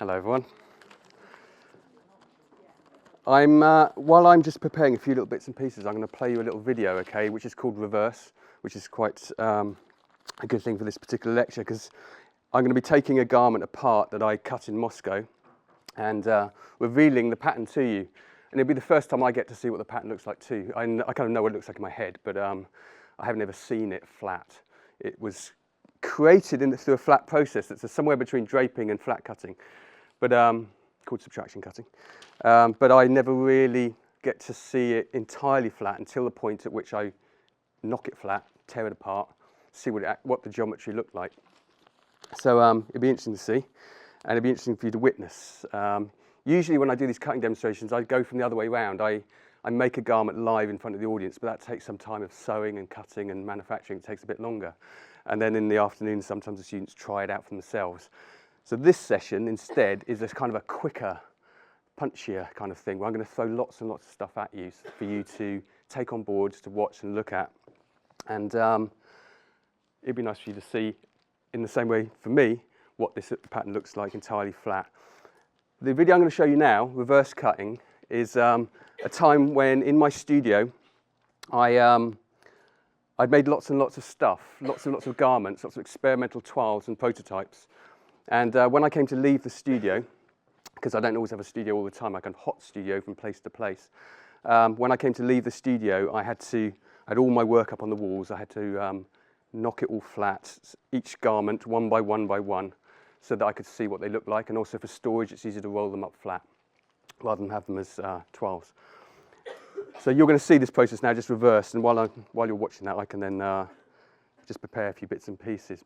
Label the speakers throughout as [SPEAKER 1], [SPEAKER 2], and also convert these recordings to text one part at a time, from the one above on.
[SPEAKER 1] Hello everyone. While I'm just preparing a few little bits and pieces, I'm going to play you a little video, okay, which is called Reverse, which is quite a good thing for this particular lecture, because I'm going to be taking a garment apart that I cut in Moscow and revealing the pattern to you. And it'll be the first time I get to see what the pattern looks like too. I kind of know what it looks like in my head, but I haven't ever seen it flat. It was created through a flat process that's somewhere between draping and flat cutting, but called subtraction cutting. But I never really get to see it entirely flat until the point at which I knock it flat, tear it apart, see what the geometry looked like. So it'd be interesting to see, and it'd be interesting for you to witness. Usually when I do these cutting demonstrations, I go from the other way around. I make a garment live in front of the audience, but that takes some time of sewing and cutting and manufacturing. It takes a bit longer. And then in the afternoon, sometimes the students try it out for themselves. So this session instead is this kind of a quicker, punchier kind of thing, where I'm going to throw lots and lots of stuff at you for you to take on board, to watch and look at. And it'd be nice for you to see, in the same way for me, what this pattern looks like entirely flat. The video I'm going to show you now, reverse cutting, is a time when in my studio I'd made lots and lots of stuff, lots and lots of garments, lots of experimental toiles and prototypes. And when I came to leave the studio, because I don't always have a studio all the time, I can hot studio from place to place. When I came to leave the studio, I had all my work up on the walls. I had to knock it all flat, each garment one by one, so that I could see what they look like. And also for storage, it's easier to roll them up flat rather than have them as toiles. So you're going to see this process now just reversed. And while you're watching that, I can then just prepare a few bits and pieces.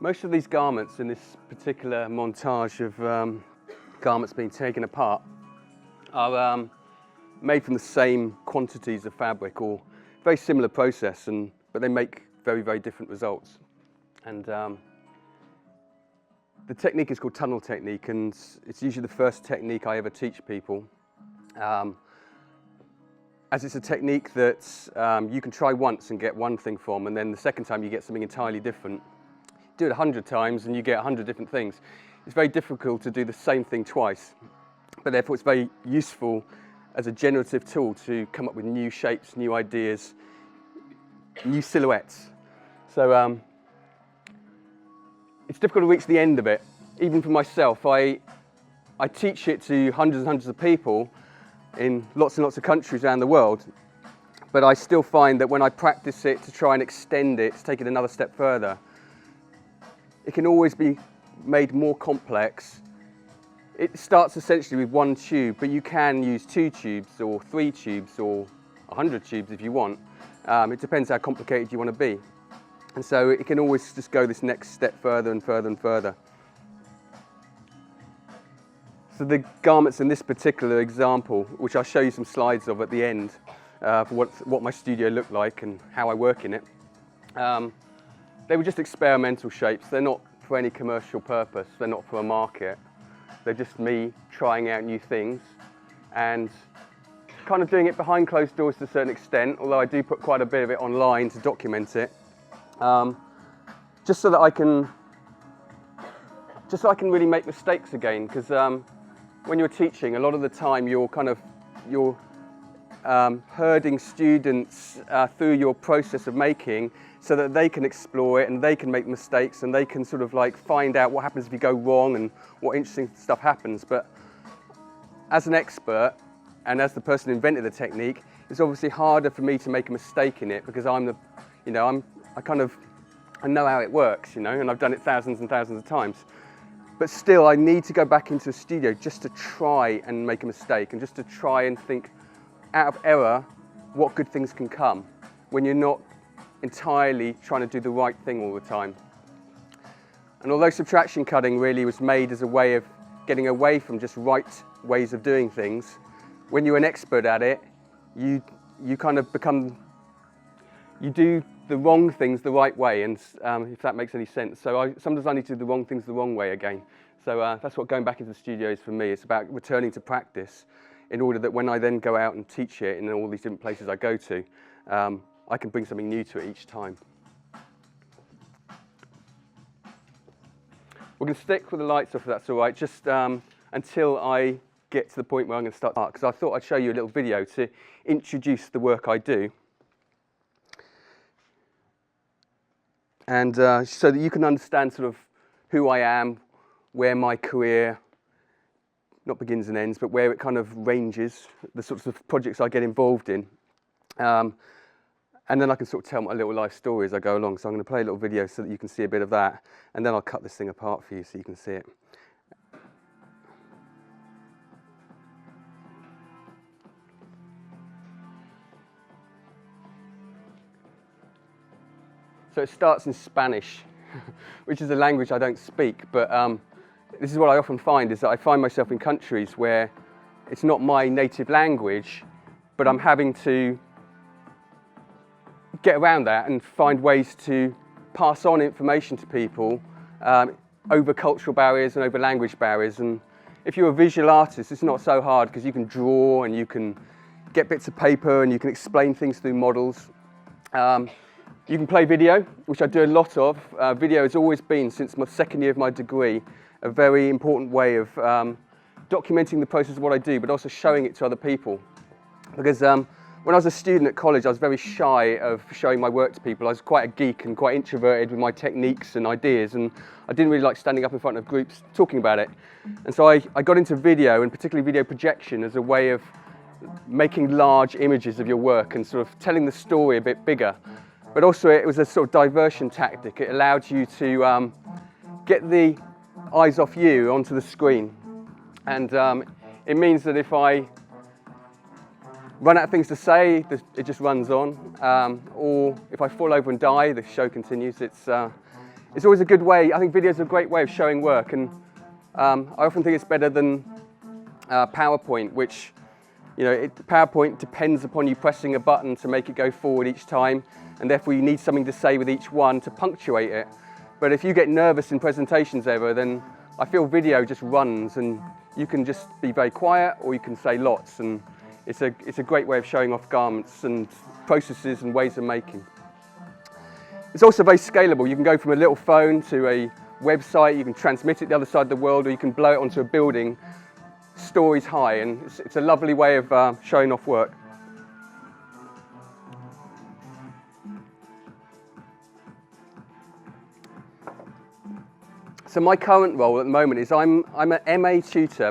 [SPEAKER 1] Most of these garments in this particular montage of garments being taken apart are made from the same quantities of fabric, or very similar process, but they make very, very different results. And the technique is called tunnel technique, and it's usually the first technique I ever teach people. As it's a technique that you can try once and get one thing from, and then the second time you get something entirely different. Do it 100 times and you get 100 different things. It's very difficult to do the same thing twice, but therefore it's very useful as a generative tool to come up with new shapes, new ideas, new silhouettes. So it's difficult to reach the end of it. Even for myself, I teach it to hundreds and hundreds of people in lots and lots of countries around the world, but I still find that when I practice it to try and extend it, to take it another step further, it can always be made more complex. It starts essentially with one tube, but you can use 2 tubes or 3 tubes or 100 tubes if you want. It depends how complicated you want to be. And so it can always just go this next step further and further and further. So the garments in this particular example, which I'll show you some slides of at the end, for what my studio looked like and how I work in it, they were just experimental shapes. They're not for any commercial purpose. They're not for a market. They're just me trying out new things and kind of doing it behind closed doors to a certain extent, although I do put quite a bit of it online to document it, just so that I can really make mistakes again, because when you're teaching, a lot of the time you're herding students through your process of making so that they can explore it and they can make mistakes and they can sort of like find out what happens if you go wrong and what interesting stuff happens. But as an expert and as the person who invented the technique, it's obviously harder for me to make a mistake in it because I know how it works, and I've done it thousands and thousands of times. But still, I need to go back into a studio just to try and make a mistake and just to try and think out of error what good things can come when you're not entirely trying to do the right thing all the time. And although subtraction cutting really was made as a way of getting away from just right ways of doing things, when you're an expert at it, you kind of you do the wrong things the right way, and if that makes any sense. So sometimes I need to do the wrong things the wrong way again. So that's what going back into the studio is for me. It's about returning to practice in order that when I then go out and teach it in all these different places I go to, I can bring something new to it each time. We're going to stick with the lights off if that's all right, just until I get to the point where I'm going to start, because I thought I'd show you a little video to introduce the work I do. And so that you can understand sort of who I am, where my career not begins and ends, but where it kind of ranges, the sorts of projects I get involved in. And then I can sort of tell my little life story as I go along. So I'm going to play a little video so that you can see a bit of that, and then I'll cut this thing apart for you so you can see it. So it starts in Spanish, which is a language I don't speak, but this is what I often find, is that I find myself in countries where it's not my native language, but I'm having to get around that and find ways to pass on information to people over cultural barriers and over language barriers. And if you're a visual artist, it's not so hard because you can draw and you can get bits of paper and you can explain things through models. You can play video, which I do a lot of. Video has always been, since my second year of my degree, a very important way of documenting the process of what I do, but also showing it to other people. Because when I was a student at college, I was very shy of showing my work to people. I was quite a geek and quite introverted with my techniques and ideas, and I didn't really like standing up in front of groups talking about it. And so I got into video, and particularly video projection, as a way of making large images of your work and sort of telling the story a bit bigger. But also it was a sort of diversion tactic. It allowed you to get the eyes off you onto the screen. And it means that if I run out of things to say, it just runs on. Or if I fall over and die, the show continues. It's it's always a good way. I think videos are a great way of showing work, and I often think it's better than PowerPoint, which, PowerPoint depends upon you pressing a button to make it go forward each time, and therefore you need something to say with each one to punctuate it. But if you get nervous in presentations ever, then I feel video just runs, and you can just be very quiet, or you can say lots, and it's a great way of showing off garments and processes and ways of making. It's also very scalable. You can go from a little phone to a website, you can transmit it the other side of the world, or you can blow it onto a building stories high, and it's a lovely way of showing off work. So my current role at the moment is I'm an MA tutor,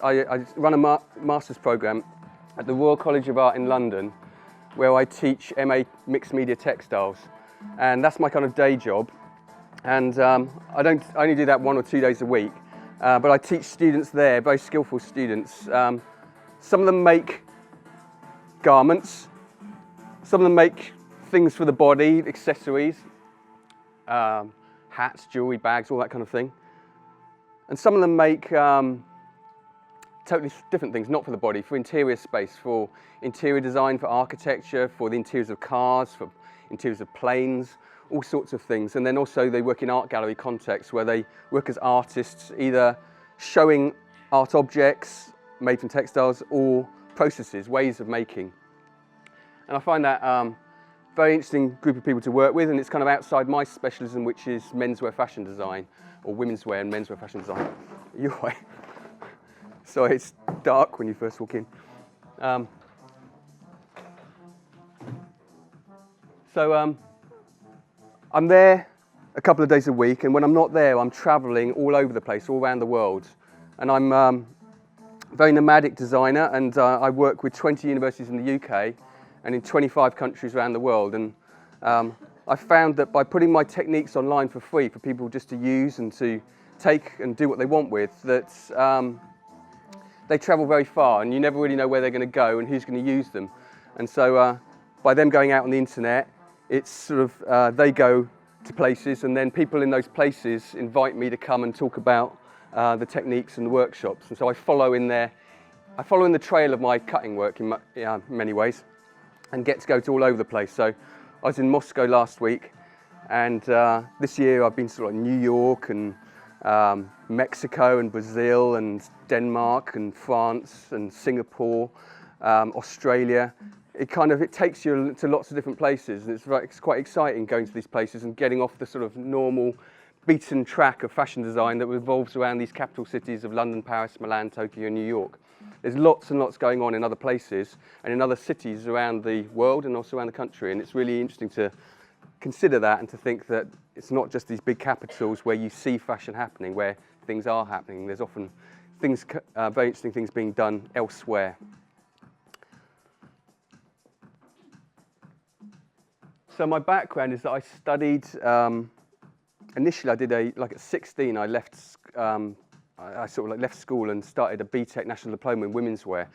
[SPEAKER 1] I run a master's programme at the Royal College of Art in London, where I teach MA Mixed Media Textiles, and that's my kind of day job. And I only do that 1 or 2 days a week, but I teach students there, very skillful students. Some of them make garments, some of them make things for the body, accessories, hats, jewellery, bags, all that kind of thing. And some of them make totally different things, not for the body, for interior space, for interior design, for architecture, for the interiors of cars, for interiors of planes, all sorts of things. And then also they work in art gallery contexts where they work as artists, either showing art objects made from textiles or processes, ways of making. And I find that very interesting group of people to work with, and it's kind of outside my specialism, which is menswear fashion design, or women's wear and menswear fashion design. You're right. Sorry, it's dark when you first walk in. I'm there a couple of days a week, and when I'm not there, I'm travelling all over the place, all around the world. And I'm a very nomadic designer, and I work with 20 universities in the UK and in 25 countries around the world. And I found that by putting my techniques online for free for people just to use and to take and do what they want with, that they travel very far, and you never really know where they're going to go and who's going to use them. And so by them going out on the internet, it's sort of, they go to places, and then people in those places invite me to come and talk about the techniques and the workshops. And so I follow in the trail of my cutting work in many ways, and get to go to all over the place. So I was in Moscow last week, and this year I've been to like New York and Mexico and Brazil and Denmark and France and Singapore, Australia. It takes you to lots of different places, and it's quite exciting going to these places and getting off the sort of normal beaten track of fashion design that revolves around these capital cities of London, Paris, Milan, Tokyo and New York. There's lots and lots going on in other places and in other cities around the world and also around the country, and it's really interesting to consider that and to think that it's not just these big capitals where you see fashion happening, where things are happening. There's often things, very interesting things being done elsewhere. So my background is that I studied, initially I did at 16 I left, I sort of left school and started a BTEC National Diploma in Women's Wear.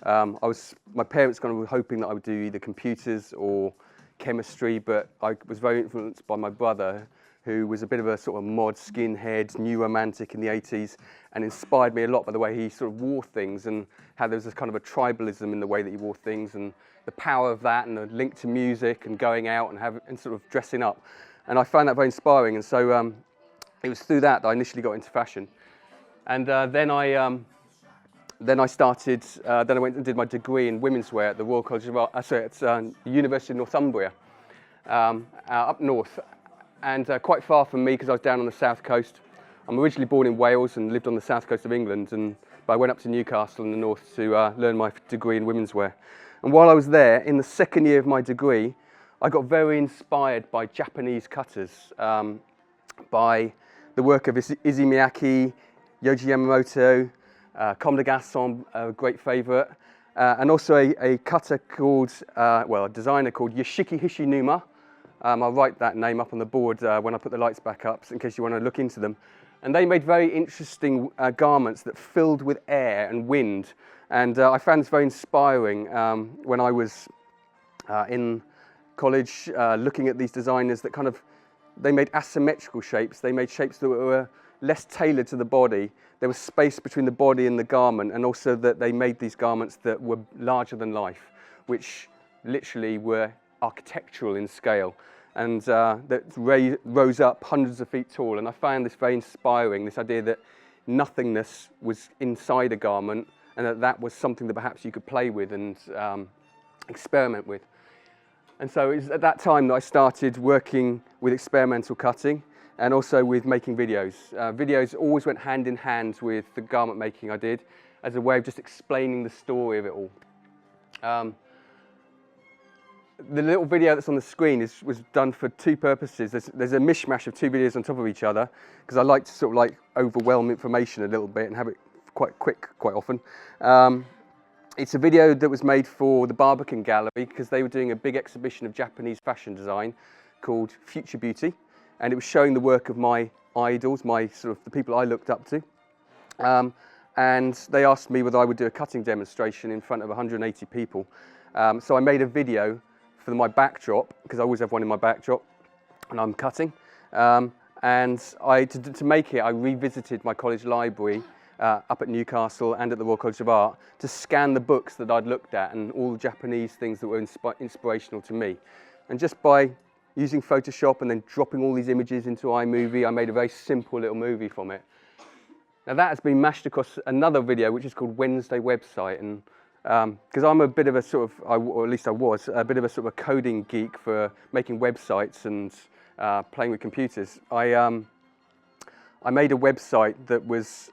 [SPEAKER 1] My parents kind of were hoping that I would do either computers or chemistry, but I was very influenced by my brother, who was a bit of a sort of mod skinhead, new romantic in the 80s, and inspired me a lot by the way he sort of wore things and how there was this kind of a tribalism in the way that he wore things and the power of that and the link to music and going out and sort of dressing up. And I found that very inspiring, and so it was through that I initially got into fashion. And then I started, then I went and did my degree in women's wear at the Royal College of Art, at the University of Northumbria, up north, and quite far from me because I was down on the south coast. I'm originally born in Wales and lived on the south coast of England, but I went up to Newcastle in the north to learn my degree in women's wear. And while I was there, in the second year of my degree, I got very inspired by Japanese cutters, by the work of Issey Miyake, Yohji Yamamoto, Comme des Garçons, a great favourite, and also a cutter called, a designer called Yoshiki Hishinuma. I'll write that name up on the board when I put the lights back up, in case you want to look into them. And they made very interesting garments that filled with air and wind. And I found this very inspiring when I was in college, looking at these designers that kind of they made asymmetrical shapes. They made shapes that were less tailored to the body. There was space between the body and the garment, and also that they made these garments that were larger than life, which literally were architectural in scale, and that rose up hundreds of feet tall. And I found this very inspiring, this idea that nothingness was inside a garment, and that was something that perhaps you could play with and experiment with. And so it was at that time that I started working with experimental cutting and also with making videos. Videos always went hand in hand with the garment making I did, as a way of just explaining the story of it all. The little video that's on the screen was done for two purposes. There's a mishmash of two videos on top of each other, because I like to sort of like overwhelm information a little bit and have it quite quick quite often. It's a video that was made for the Barbican Gallery, because they were doing a big exhibition of Japanese fashion design called Future Beauty, and it was showing the work of my idols, the people I looked up to. And they asked me whether I would do a cutting demonstration in front of 180 people. So I made a video for my backdrop, because I always have one in my backdrop, and I'm cutting. And to make it, I revisited my college library up at Newcastle and at the Royal College of Art to scan the books that I'd looked at and all the Japanese things that were inspirational to me. And just by using Photoshop and then dropping all these images into iMovie, I made a very simple little movie from it. Now that has been mashed across another video, which is called Wednesday Website, and because I'm a bit of a sort of, or at least I was, a bit of a sort of a coding geek for making websites and playing with computers. I made a website that was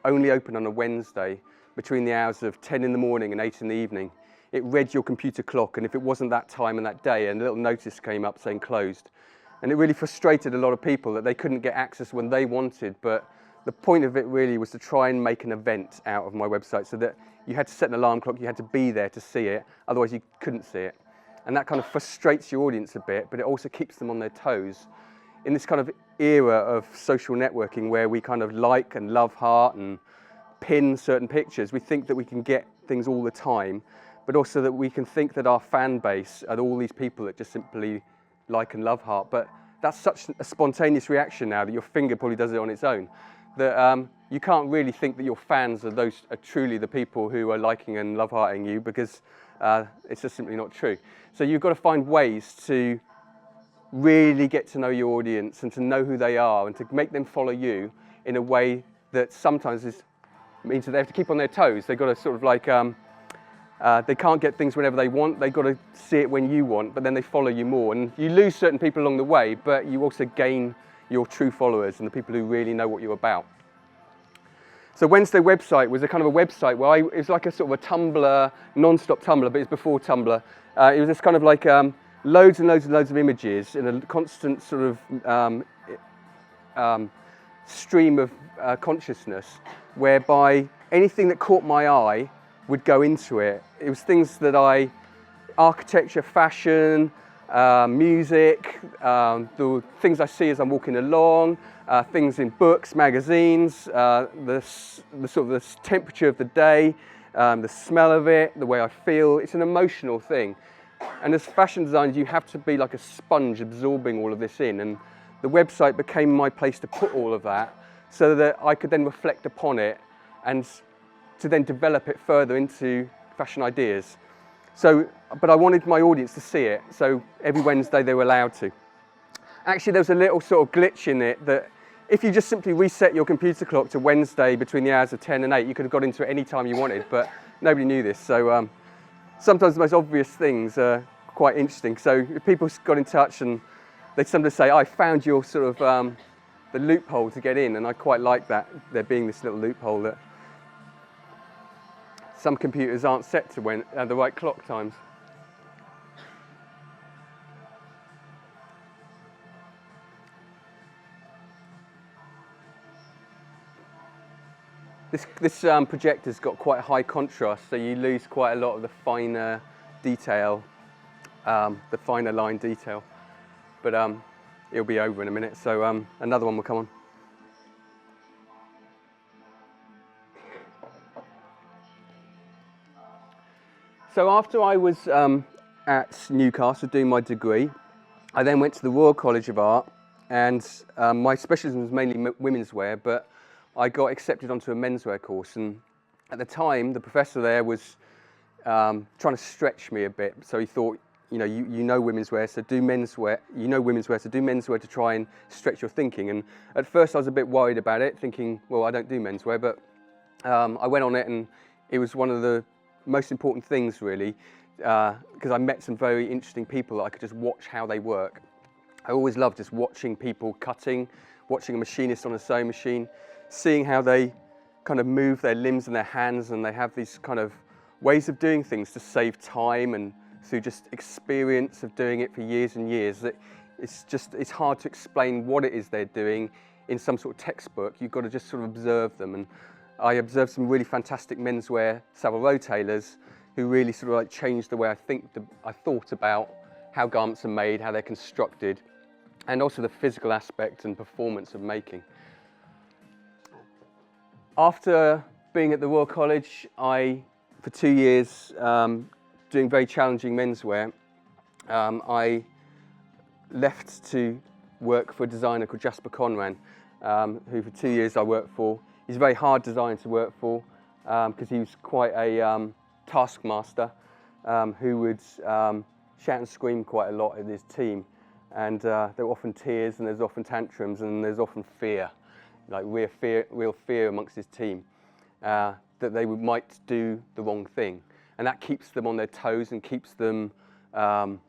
[SPEAKER 1] only open on a Wednesday between the hours of 10 in the morning and 8 in the evening. It read your computer clock, and if it wasn't that time and that day, a little notice came up saying closed. And it really frustrated a lot of people that they couldn't get access when they wanted, but the point of it really was to try and make an event out of my website, so that you had to set an alarm clock, you had to be there to see it, otherwise you couldn't see it. And that kind of frustrates your audience a bit, but it also keeps them on their toes. In this kind of era of social networking where we kind of like and love heart and pin certain pictures, we think that we can get things all the time, but also that we can think that our fan base are all these people that just simply like and love heart. But that's such a spontaneous reaction now that your finger probably does it on its own, that you can't really think that your fans are truly the people who are liking and love hearting you, because it's just simply not true. So you've got to find ways to really get to know your audience and to know who they are and to make them follow you in a way that sometimes means that they have to keep on their toes. They've got to sort of like, they can't get things whenever they want, they've got to see it when you want, but then they follow you more. And you lose certain people along the way, but you also gain your true followers and the people who really know what you're about. So Wednesday Website was a kind of a website where it was like a sort of a Tumblr, non-stop Tumblr, but it's before Tumblr. It was this kind of like loads and loads and loads of images in a constant sort of stream of consciousness, whereby anything that caught my eye would go into it. It was things that architecture, fashion, music, the things I see as I'm walking along, things in books, magazines, the sort of the temperature of the day, the smell of it, the way I feel. It's an emotional thing. And as fashion designers, you have to be like a sponge absorbing all of this in. And the website became my place to put all of that so that I could then reflect upon it and to then develop it further into fashion ideas. So, but I wanted my audience to see it, so every Wednesday they were allowed to. Actually, there was a little sort of glitch in it that if you just simply reset your computer clock to Wednesday between the hours of 10 and 8, you could have got into it any time you wanted, but nobody knew this. So sometimes the most obvious things are quite interesting. So if people got in touch and they'd sometimes say, I found your sort of the loophole to get in, and I quite like that, there being this little loophole that some computers aren't set to the right clock times. This projector's got quite high contrast, so you lose quite a lot of the finer detail, the finer line detail. But it'll be over in a minute, so another one will come on. So after I was at Newcastle doing my degree, I then went to the Royal College of Art and my specialism was mainly women's wear, but I got accepted onto a menswear course, and at the time the professor there was trying to stretch me a bit. So he thought, you know women's wear, so do menswear. You know women's wear, so do menswear to try and stretch your thinking. And at first I was a bit worried about it, thinking, well, I don't do menswear, but I went on it, and it was one of the most important things, really, because I met some very interesting people that I could just watch how they work. I always loved just watching people cutting, watching a machinist on a sewing machine, seeing how they kind of move their limbs and their hands, and they have these kind of ways of doing things to save time, and through just experience of doing it for years and years, that it's hard to explain what it is they're doing in some sort of textbook. You've got to just sort of observe them. And I observed some really fantastic menswear Savile Row tailors who really sort of like changed the way I thought about how garments are made, how they're constructed, and also the physical aspect and performance of making. After being at the Royal College, for 2 years, doing very challenging menswear, I left to work for a designer called Jasper Conran, who for 2 years I worked for. He's a very hard designer to work for because he was quite a taskmaster who would shout and scream quite a lot at his team, and there were often tears, and there's often tantrums, and there's often fear, like real fear amongst his team that they might do the wrong thing. And that keeps them on their toes and keeps them tight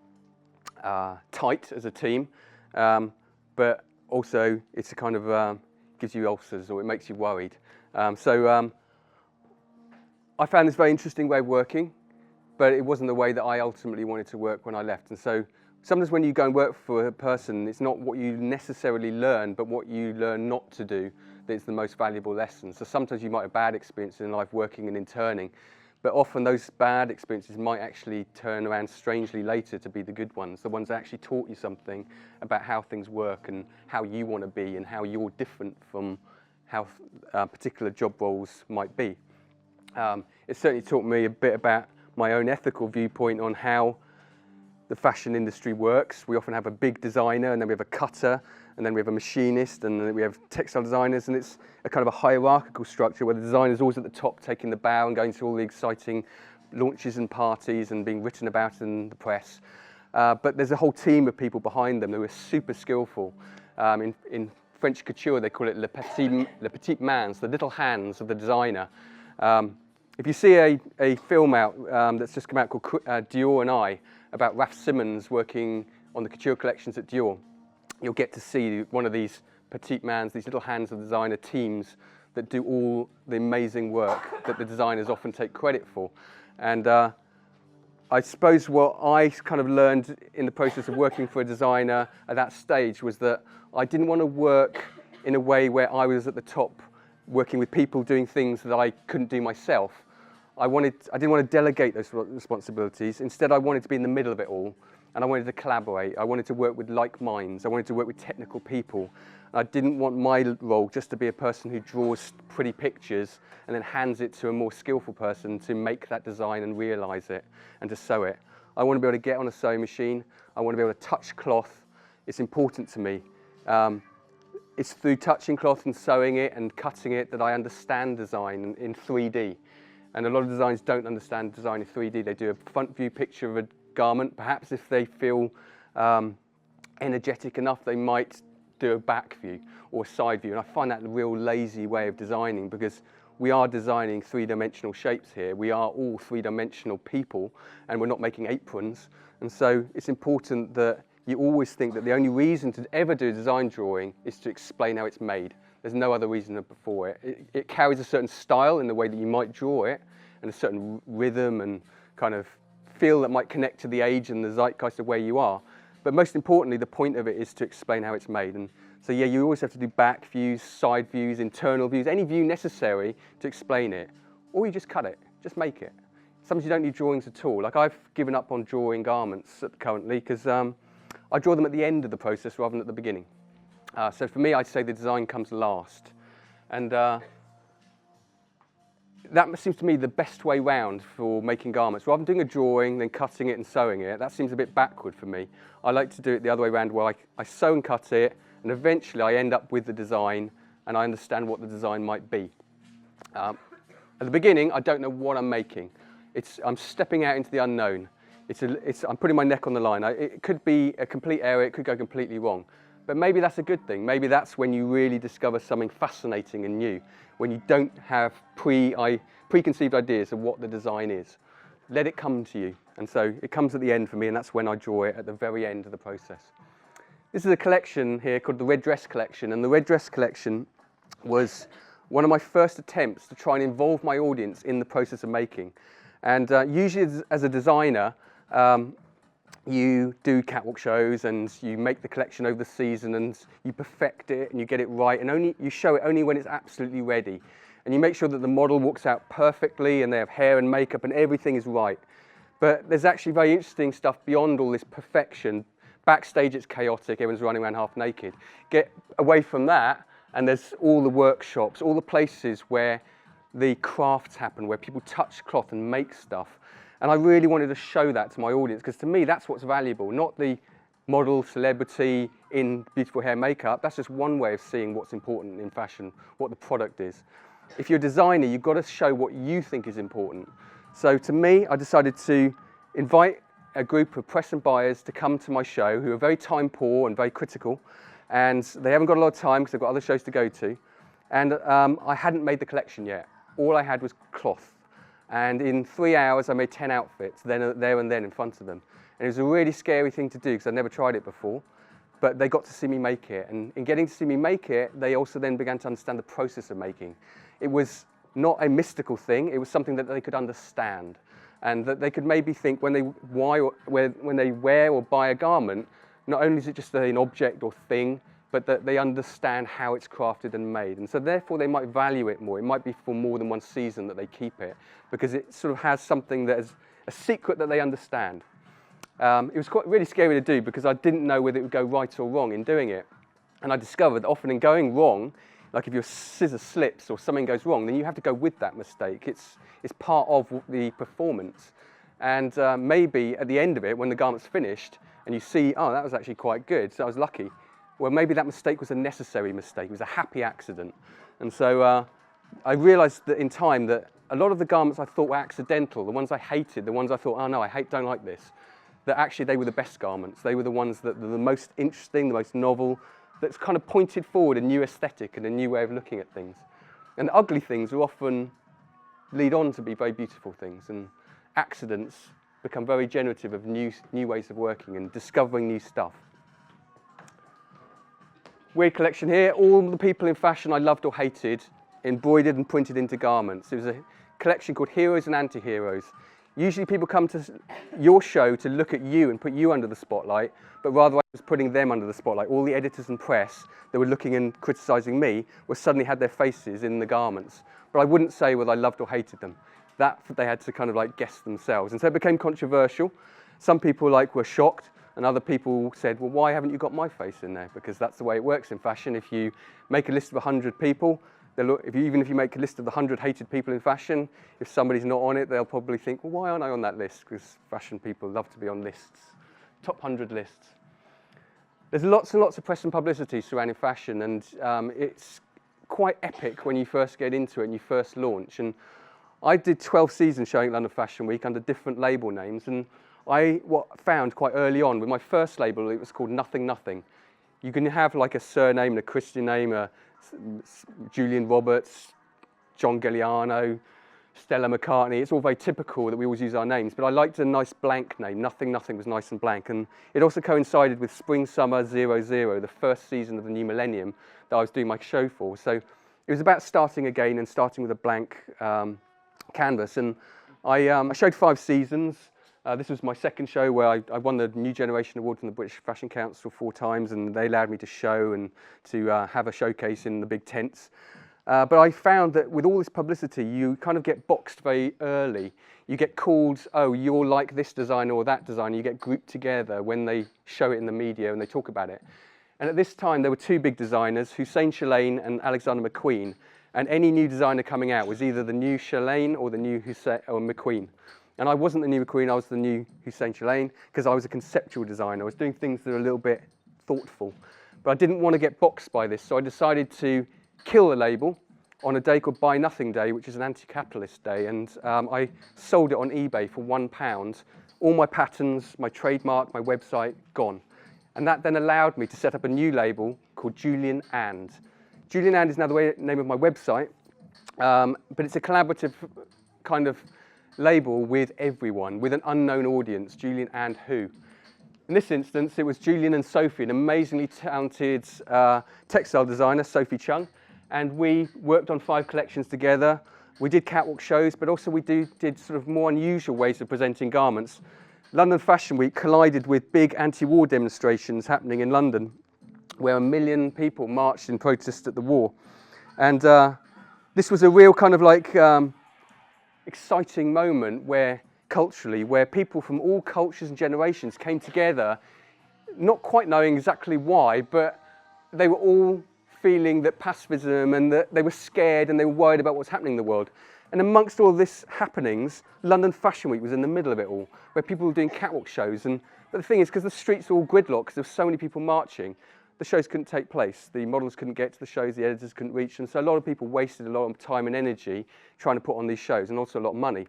[SPEAKER 1] as a team, but also it's a kind of gives you ulcers, or it makes you worried. So I found this very interesting way of working, but it wasn't the way that I ultimately wanted to work when I left. And so sometimes when you go and work for a person, it's not what you necessarily learn, but what you learn not to do that's the most valuable lesson. So sometimes you might have bad experiences in life working and interning, but often those bad experiences might actually turn around strangely later to be the good ones, the ones that actually taught you something about how things work and how you want to be and how you're different from how particular job roles might be. It certainly taught me a bit about my own ethical viewpoint on how the fashion industry works. We often have a big designer, and then we have a cutter, and then we have a machinist, and then we have textile designers, and it's a kind of a hierarchical structure where the designer's always at the top, taking the bow and going to all the exciting launches and parties and being written about in the press. But there's a whole team of people behind them who are super skillful. In French couture, they call it le petit mains, the little hands of the designer. If you see a film out that's just come out called Dior and I, about Raf Simons working on the couture collections at Dior, you'll get to see one of these petite mains, these little hands of designer teams that do all the amazing work that the designers often take credit for. And I suppose what I kind of learned in the process of working for a designer at that stage was that I didn't want to work in a way where I was at the top working with people doing things that I couldn't do myself. I didn't want to delegate those responsibilities. Instead, I wanted to be in the middle of it all, and I wanted to collaborate. I wanted to work with like minds. I wanted to work with technical people. I didn't want my role just to be a person who draws pretty pictures and then hands it to a more skillful person to make that design and realize it and to sew it. I want to be able to get on a sewing machine. I want to be able to touch cloth. It's important to me. It's through touching cloth and sewing it and cutting it that I understand design in 3D. And a lot of designers don't understand design in 3D. They do a front view picture of a garment. Perhaps if they feel energetic enough, they might do a back view or a side view. And I find that a real lazy way of designing, because we are designing three-dimensional shapes here. We are all three-dimensional people, and we're not making aprons. And so it's important that you always think that the only reason to ever do a design drawing is to explain how it's made. There's no other reason before it. It carries a certain style in the way that you might draw it, and a certain rhythm and kind of feel that might connect to the age and the zeitgeist of where you are. But most importantly, the point of it is to explain how it's made. And so yeah, you always have to do back views, side views, internal views, any view necessary to explain it. Or you just cut it, just make it. Sometimes you don't need drawings at all. Like, I've given up on drawing garments currently because I draw them at the end of the process rather than at the beginning. So for me, I'd say the design comes last. And that seems to me the best way round for making garments. Rather than doing a drawing, then cutting it and sewing it, that seems a bit backward for me. I like to do it the other way around, where I sew and cut it, And eventually I end up with the design and I understand what the design might be. At the beginning, I don't know what I'm making. I'm stepping out into the unknown. I'm putting my neck on the line. It could be a complete error, it could go completely wrong. But maybe that's a good thing. Maybe that's when you really discover something fascinating and new, when you don't have preconceived ideas of what the design is. Let it come to you. And so it comes at the end for me, and that's when I draw it, at the very end of the process. This is a collection here called the Red Dress Collection, and the Red Dress Collection was one of my first attempts to try and involve my audience in the process of making. And usually as a designer, you do catwalk shows and you make the collection over the season and you perfect it and you get it right, and you show it only when it's absolutely ready. And you make sure that the model walks out perfectly and they have hair and makeup and everything is right. But there's actually very interesting stuff beyond all this perfection. Backstage it's chaotic, everyone's running around half naked. Get away from that and there's all the workshops, all the places where the crafts happen, where people touch cloth and make stuff. And I really wanted to show that to my audience, because to me that's what's valuable, not the model, celebrity in beautiful hair makeup. That's just one way of seeing what's important in fashion, what the product is. If you're a designer, you've got to show what you think is important. So to me, I decided to invite a group of press and buyers to come to my show who are very time poor and very critical, and they haven't got a lot of time because they've got other shows to go to. And I hadn't made the collection yet. All I had was cloth. And in 3 hours, I made 10 outfits, there and then in front of them. And it was a really scary thing to do because I'd never tried it before. But they got to see me make it. And in getting to see me make it, they also then began to understand the process of making. It was not a mystical thing. It was something that they could understand. And that they could maybe think when they wear or buy a garment, not only is it just an object or thing, but that they understand how it's crafted and made. And so therefore they might value it more. It might be for more than one season that they keep it, because it sort of has something that is a secret that they understand. It was really scary to do because I didn't know whether it would go right or wrong in doing it. And I discovered that often in going wrong, like if your scissor slips or something goes wrong, then you have to go with that mistake. It's part of the performance. And maybe at the end of it, when the garment's finished, and you see, oh, that was actually quite good, so I was lucky. Well, maybe that mistake was a necessary mistake. It was a happy accident. And so I realized that in time that a lot of the garments I thought were accidental, the ones I hated, the ones I thought, oh no, don't like this, that actually they were the best garments. They were the ones that were the most interesting, the most novel, that's kind of pointed forward a new aesthetic and a new way of looking at things. And ugly things will often lead on to be very beautiful things, and accidents become very generative of new ways of working and discovering new stuff. Weird collection here. All the people in fashion I loved or hated, embroidered and printed into garments. It was a collection called Heroes and Anti-Heroes. Usually people come to your show to look at you and put you under the spotlight, but rather I was putting them under the spotlight. All the editors and press that were looking and criticising me suddenly had their faces in the garments. But I wouldn't say whether I loved or hated them. That they had to kind of like guess themselves. And so it became controversial. Some people were shocked. And other people said, well, why haven't you got my face in there? Because that's the way it works in fashion. If you make a list of 100 people, even if you make a list of the 100 hated people in fashion, if somebody's not on it, they'll probably think, well, why aren't I on that list? Because fashion people love to be on lists, top 100 lists. There's lots and lots of press and publicity surrounding fashion, and it's quite epic when you first get into it and you first launch. And I did 12 seasons showing at London Fashion Week under different label names, and I found quite early on with my first label, it was called Nothing Nothing. You can have like a surname and a Christian name, a Julian Roberts, John Galliano, Stella McCartney. It's all very typical that we always use our names, but I liked a nice blank name. Nothing Nothing was nice and blank, and it also coincided with Spring Summer 00, the first season of the new millennium that I was doing my show for. So it was about starting again and starting with a blank canvas. And I showed 5 seasons. This was my second show where I won the New Generation Award from the British Fashion Council 4 times, and they allowed me to show and to have a showcase in the big tents. But I found that with all this publicity, you kind of get boxed very early. You get called, oh, you're like this designer or that designer. You get grouped together when they show it in the media and they talk about it. And at this time, there were 2 big designers, Hussein Chalaine and Alexander McQueen. And any new designer coming out was either the new Chalaine or the new McQueen. And I wasn't the new McQueen, I was the new Hussein Chalaine, because I was a conceptual designer. I was doing things that are a little bit thoughtful. but I didn't want to get boxed by this, so I decided to kill the label on a day called Buy Nothing Day, which is an anti-capitalist day, and I sold it on eBay for £1. All my patterns, my trademark, my website, gone. And that then allowed me to set up a new label called Julian and. Julian and is now the name of my website, but it's a collaborative kind of label with everyone, with an unknown audience, Julian and who. In this instance, it was Julian and Sophie, an amazingly talented textile designer, Sophie Chung, and we worked on 5 collections together. We did catwalk shows, but also we did sort of more unusual ways of presenting garments. London Fashion Week collided with big anti-war demonstrations happening in London, where 1 million people marched in protest at the war. And this was a real kind of like exciting moment where culturally, where people from all cultures and generations came together, not quite knowing exactly why, but they were all feeling that pacifism and that they were scared and they were worried about what's happening in the world. And amongst all this happenings, London Fashion Week was in the middle of it all, where people were doing catwalk shows. But the thing is, because the streets were all gridlocked, because there were so many people marching, the shows couldn't take place. The models couldn't get to the shows, the editors couldn't reach them. So a lot of people wasted a lot of time and energy trying to put on these shows, and also a lot of money.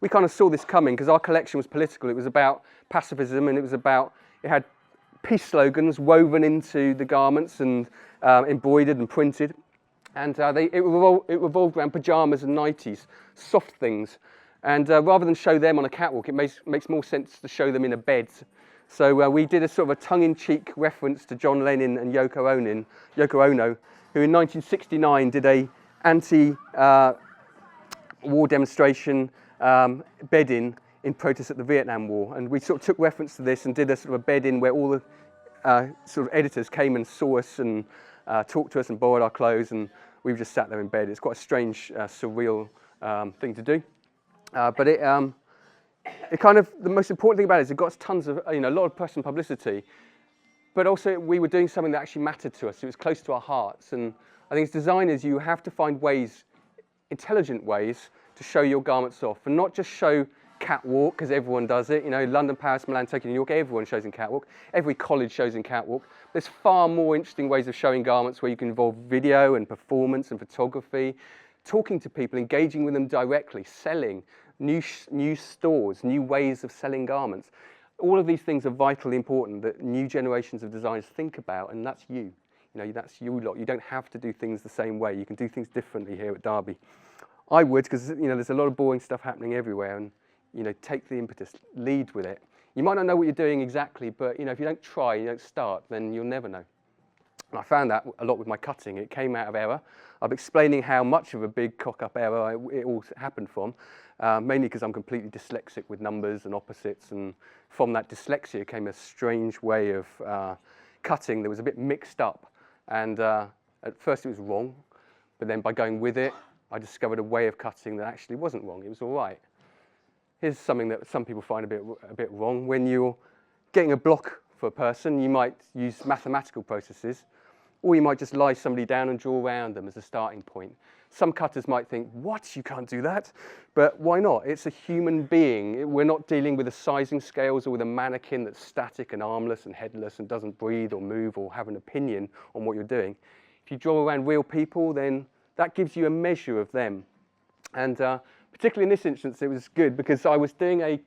[SPEAKER 1] We kind of saw this coming because our collection was political. It was about pacifism, and it had peace slogans woven into the garments and embroidered and printed. And it revolved around pyjamas and nighties, soft things. And rather than show them on a catwalk, it makes more sense to show them in a bed. So we did a sort of a tongue-in-cheek reference to John Lennon and Yoko Ono, who in 1969 did a anti-war demonstration bed-in protest at the Vietnam War. And we sort of took reference to this and did a sort of a bed-in where all the sort of editors came and saw us and talked to us and borrowed our clothes, and we just sat there in bed. It's quite a strange, surreal thing to do. But it kind of, the most important thing about it is it got us tons of, a lot of press and publicity, but also we were doing something that actually mattered to us. It was close to our hearts. And I think as designers, you have to find ways, intelligent ways, to show your garments off, and not just show catwalk because everyone does it. London, Paris, Milan, Tokyo, New York, everyone shows in catwalk. Every college shows in catwalk. There's far more interesting ways of showing garments where you can involve video and performance and photography, talking to people, engaging with them directly, selling, new stores, new ways of selling garments. All of these things are vitally important that new generations of designers think about, and that's you. That's you lot. You don't have to do things the same way. You can do things differently here at Derby. I would, because there's a lot of boring stuff happening everywhere, and take the impetus, lead with it. You might not know what you're doing exactly, but if you don't try, you don't start, then you'll never know. And I found that a lot with my cutting. It came out of error. I'm explaining how much of a big cock-up error it all happened from, mainly because I'm completely dyslexic with numbers and opposites, and from that dyslexia came a strange way of cutting that was a bit mixed up. And at first it was wrong, but then by going with it, I discovered a way of cutting that actually wasn't wrong. It was all right. Here's something that some people find a bit wrong. When you're getting a block for a person, you might use mathematical processes, or you might just lie somebody down and draw around them as a starting point. Some cutters might think, what, you can't do that? But why not? It's a human being. We're not dealing with the sizing scales or with a mannequin that's static and armless and headless and doesn't breathe or move or have an opinion on what you're doing. If you draw around real people, then that gives you a measure of them. And particularly in this instance, it was good because I was doing a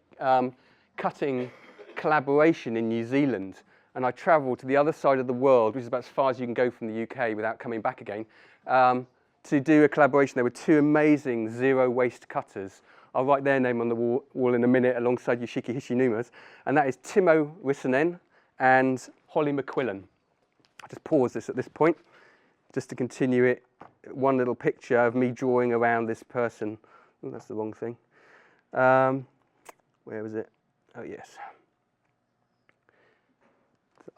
[SPEAKER 1] cutting collaboration in New Zealand, and I travelled to the other side of the world, which is about as far as you can go from the UK without coming back again, to do a collaboration. There were 2 amazing zero-waste cutters. I'll write their name on the wall in a minute alongside Yoshiki Hishinuma's, and that is Timo Rissanen and Holly McQuillan. I'll just pause this at this point, just to continue it. One little picture of me drawing around this person. Oh, that's the wrong thing. Where was it? Oh, yes.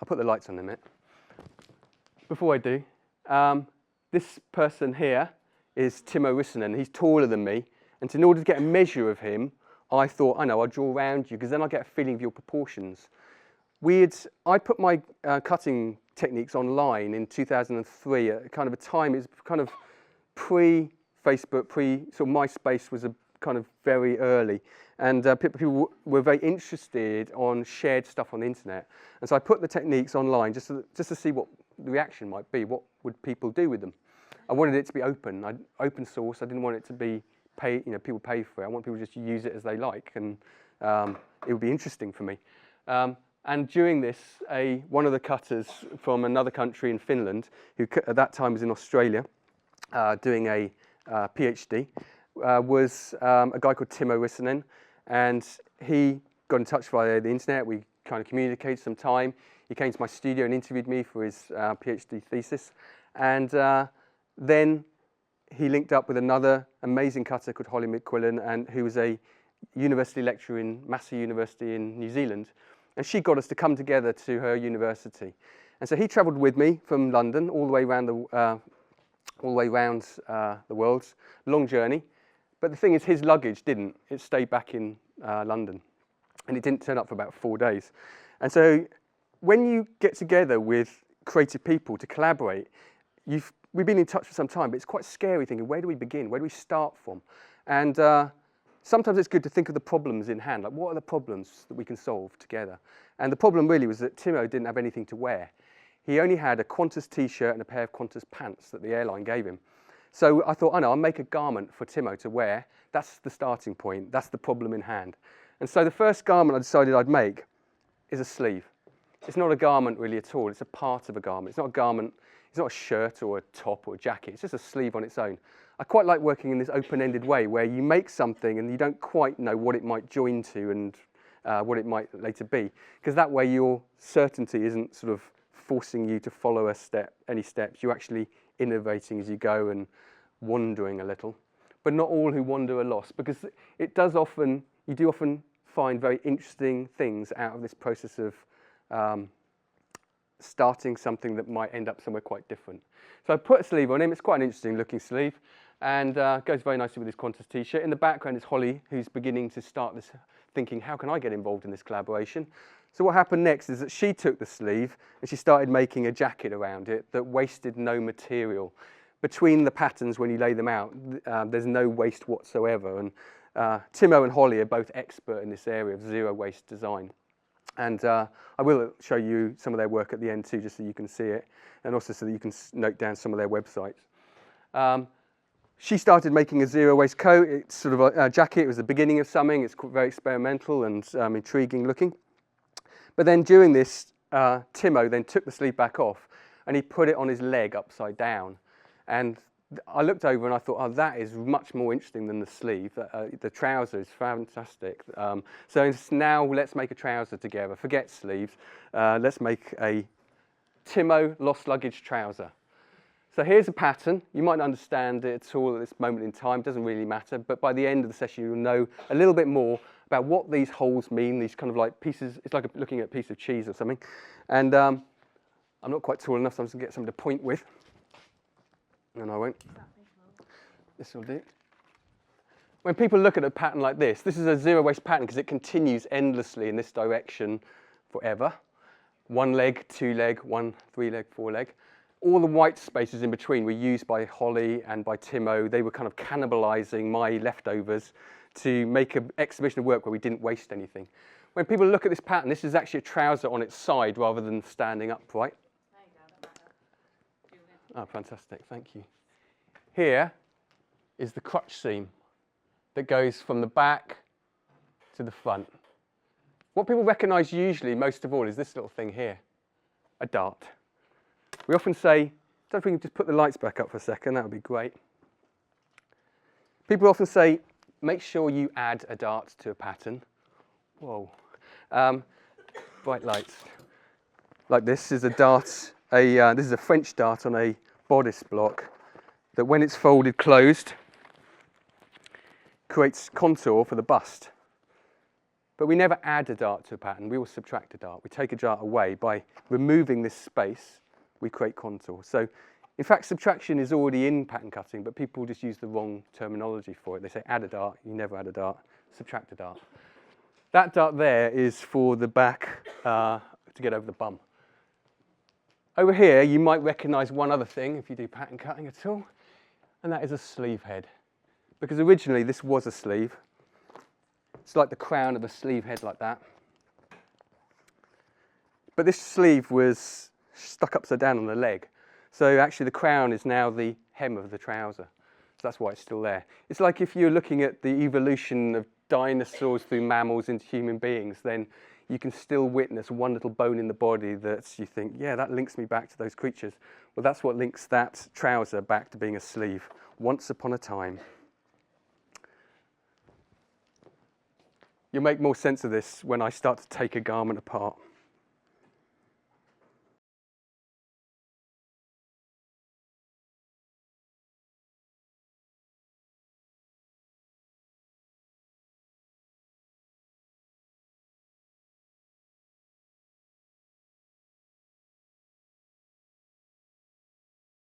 [SPEAKER 1] I'll put the lights on in a minute. Before I do, this person here is Timo Rissanen. He's taller than me. And in order to get a measure of him, I thought, I'll draw around you, because then I'll get a feeling of your proportions. I put my cutting techniques online in 2003 at kind of a time, it was kind of pre-Facebook, sort of MySpace was a kind of very early, and people were very interested on shared stuff on the internet. And so I put the techniques online just to see what the reaction might be. What would people do with them? I wanted it to be open, open source. I didn't want it to be people pay for it. I want people just to use it as they like, and it would be interesting for me. And during this, one of the cutters from another country in Finland, who at that time was in Australia, doing a PhD, was a guy called Timo Rissanen, and he got in touch via the internet. We kind of communicated some time. He came to my studio and interviewed me for his PhD thesis, and then he linked up with another amazing cutter called Holly McQuillan, and who was a university lecturer in Massey University in New Zealand, and she got us to come together to her university. And so he travelled with me from London all the way around the world, long journey. But the thing is, his luggage didn't. It stayed back in London, and it didn't turn up for about 4 days. And so when you get together with creative people to collaborate, we've been in touch for some time, but it's quite scary thinking, where do we begin? Where do we start from? And sometimes it's good to think of the problems in hand, like what are the problems that we can solve together? And the problem really was that Timo didn't have anything to wear. He only had a Qantas t-shirt and a pair of Qantas pants that the airline gave him. So I thought, I'll make a garment for Timo to wear. That's the starting point. That's the problem in hand. And so the first garment I decided I'd make is a sleeve. It's not a garment really at all. It's a part of a garment. It's not a garment. It's not a shirt or a top or a jacket. It's just a sleeve on its own. I quite like working in this open-ended way where you make something and you don't quite know what it might join to and what it might later be, because that way your certainty isn't sort of forcing you to follow any steps. You're actually innovating as you go and wandering a little. But not all who wander are lost, because you do often find very interesting things out of this process of starting something that might end up somewhere quite different. So I put a sleeve on him. It's quite an interesting looking sleeve, and goes very nicely with his Qantas t-shirt. In the background is Holly, who's beginning to start this thinking, how can I get involved in this collaboration? So what happened next is that she took the sleeve and she started making a jacket around it that wasted no material. Between the patterns, when you lay them out, there's no waste whatsoever. And Timo and Holly are both expert in this area of zero waste design. And I will show you some of their work at the end too, just so you can see it, and also so that you can note down some of their websites. She started making a zero waste coat. It's sort of a jacket. It was the beginning of something. It's very experimental and intriguing looking. But then during this, Timo then took the sleeve back off and he put it on his leg upside down. And I looked over and I thought, that is much more interesting than the sleeve. The trouser is fantastic. So now let's make a trouser together. Forget sleeves. Let's make a Timo lost luggage trouser. So here's a pattern. You might not understand it at all at this moment in time. It doesn't really matter. But by the end of the session, you'll know a little bit more about what these holes mean. These kind of like pieces. It's like looking at a piece of cheese or something. And I'm not quite tall enough, so I'm just going to get something to point with. And I won't. This will do. When people look at a pattern like this is a zero waste pattern because it continues endlessly in this direction forever. 1 leg, 2 leg, 1, 3 leg, 4 leg. All the white spaces in between were used by Holly and by Timo. They were kind of cannibalizing my leftovers to make an exhibition of work where we didn't waste anything. When people look at this pattern, this is actually a trouser on its side rather than standing upright. Oh, fantastic, thank you. Here is the crutch seam that goes from the back to the front. What people recognize usually, most of all, is this little thing here, a dart. We often say, I don't know if we can just put the lights back up for a second, that would be great. People often say, make sure you add a dart to a pattern. Whoa. Bright lights. Like this is a dart, this is a French dart on a bodice block that when it's folded closed, creates contour for the bust. But we never add a dart to a pattern, we will subtract a dart. We take a dart away. By removing this space, we create contour. So, in fact, subtraction is already in pattern cutting, but people just use the wrong terminology for it. They say add a dart, you never add a dart, subtract a dart. That dart there is for the back to get over the bum. Over here, you might recognize one other thing if you do pattern cutting at all, and that is a sleeve head. because originally this was a sleeve. It's like the crown of a sleeve head like that. But this sleeve was stuck upside down on the leg. So actually the crown is now the hem of the trouser. So that's why it's still there. It's like if you're looking at the evolution of dinosaurs through mammals into human beings, then you can still witness one little bone in the body that you think, yeah, that links me back to those creatures. Well, that's what links that trouser back to being a sleeve, once upon a time. You'll make more sense of this when I start to take a garment apart.